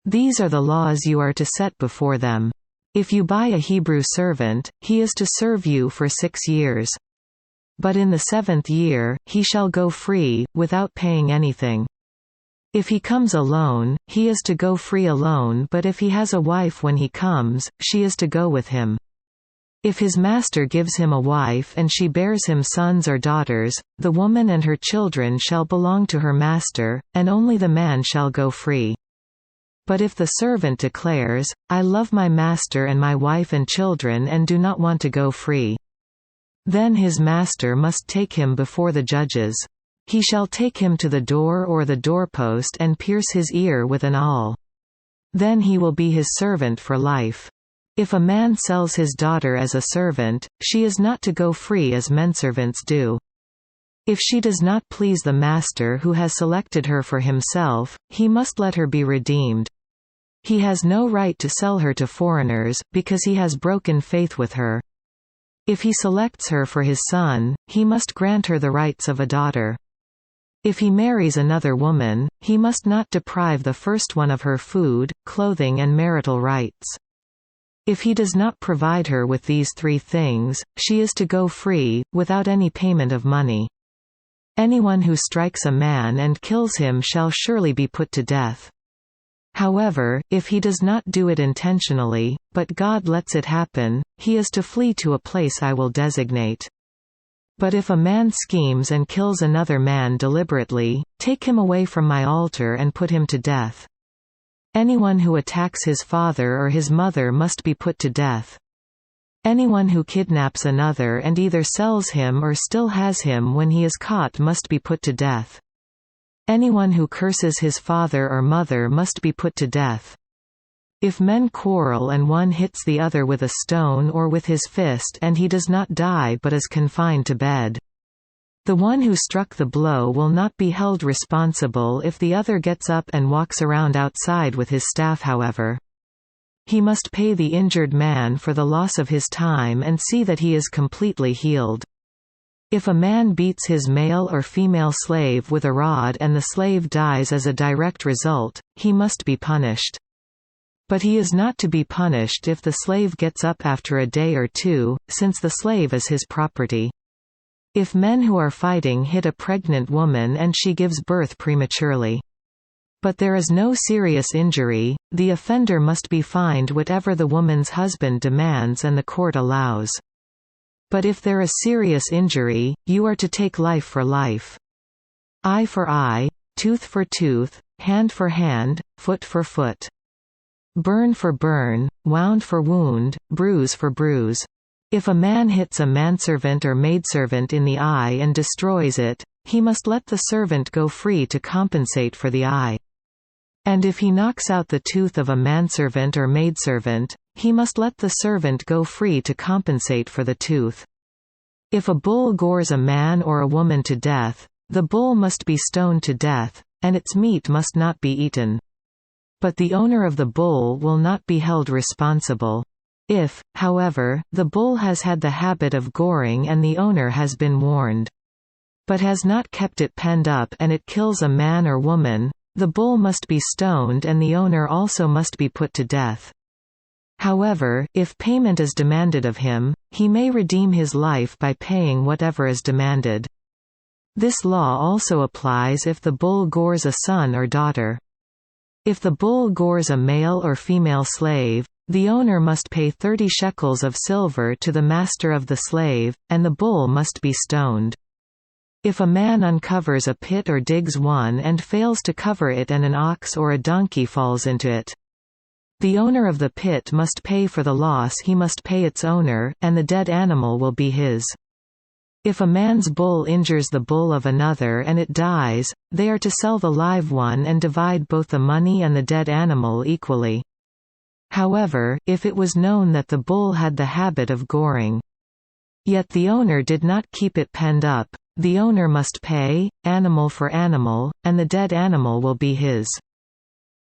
These are the laws you are to set before them. If you buy a Hebrew servant, he is to serve you for 6 years. But in the 7th year, he shall go free, without paying anything. If he comes alone, he is to go free alone, but if he has a wife when he comes, she is to go with him. If his master gives him a wife and she bears him sons or daughters, the woman and her children shall belong to her master, and only the man shall go free. But if the servant declares, "I love my master and my wife and children and do not want to go free," then his master must take him before the judges. He shall take him to the door or the doorpost and pierce his ear with an awl. Then he will be his servant for life. If a man sells his daughter as a servant, she is not to go free as menservants do. If she does not please the master who has selected her for himself, he must let her be redeemed. He has no right to sell her to foreigners, because he has broken faith with her. If he selects her for his son, he must grant her the rights of a daughter. If he marries another woman, he must not deprive the first one of her food, clothing and marital rights. If he does not provide her with these 3 things, she is to go free, without any payment of money. Anyone who strikes a man and kills him shall surely be put to death. However, if he does not do it intentionally, but God lets it happen, he is to flee to a place I will designate. But if a man schemes and kills another man deliberately, take him away from my altar and put him to death. Anyone who attacks his father or his mother must be put to death. Anyone who kidnaps another and either sells him or still has him when he is caught must be put to death. Anyone who curses his father or mother must be put to death. If men quarrel and one hits the other with a stone or with his fist and he does not die but is confined to bed, the one who struck the blow will not be held responsible if the other gets up and walks around outside with his staff. However, he must pay the injured man for the loss of his time and see that he is completely healed. If a man beats his male or female slave with a rod and the slave dies as a direct result, he must be punished. But he is not to be punished if the slave gets up after a day or 2, since the slave is his property. If men who are fighting hit a pregnant woman and she gives birth prematurely, but there is no serious injury, the offender must be fined whatever the woman's husband demands and the court allows. But if there is serious injury, you are to take life for life. Eye for eye, tooth for tooth, hand for hand, foot for foot. Burn for burn, wound for wound, bruise for bruise. If a man hits a manservant or maidservant in the eye and destroys it, he must let the servant go free to compensate for the eye. And if he knocks out the tooth of a manservant or maidservant, he must let the servant go free to compensate for the tooth. If a bull gores a man or a woman to death, the bull must be stoned to death, and its meat must not be eaten. But the owner of the bull will not be held responsible. If, however, the bull has had the habit of goring and the owner has been warned, but has not kept it penned up and it kills a man or woman, the bull must be stoned and the owner also must be put to death. However, if payment is demanded of him, he may redeem his life by paying whatever is demanded. This law also applies if the bull gores a son or daughter. If the bull gores a male or female slave, the owner must pay 30 shekels of silver to the master of the slave, and the bull must be stoned. If a man uncovers a pit or digs one and fails to cover it and an ox or a donkey falls into it, the owner of the pit must pay for the loss. He must pay its owner, and the dead animal will be his. If a man's bull injures the bull of another and it dies, they are to sell the live one and divide both the money and the dead animal equally. However, if it was known that the bull had the habit of goring, yet the owner did not keep it penned up, the owner must pay, animal for animal, and the dead animal will be his.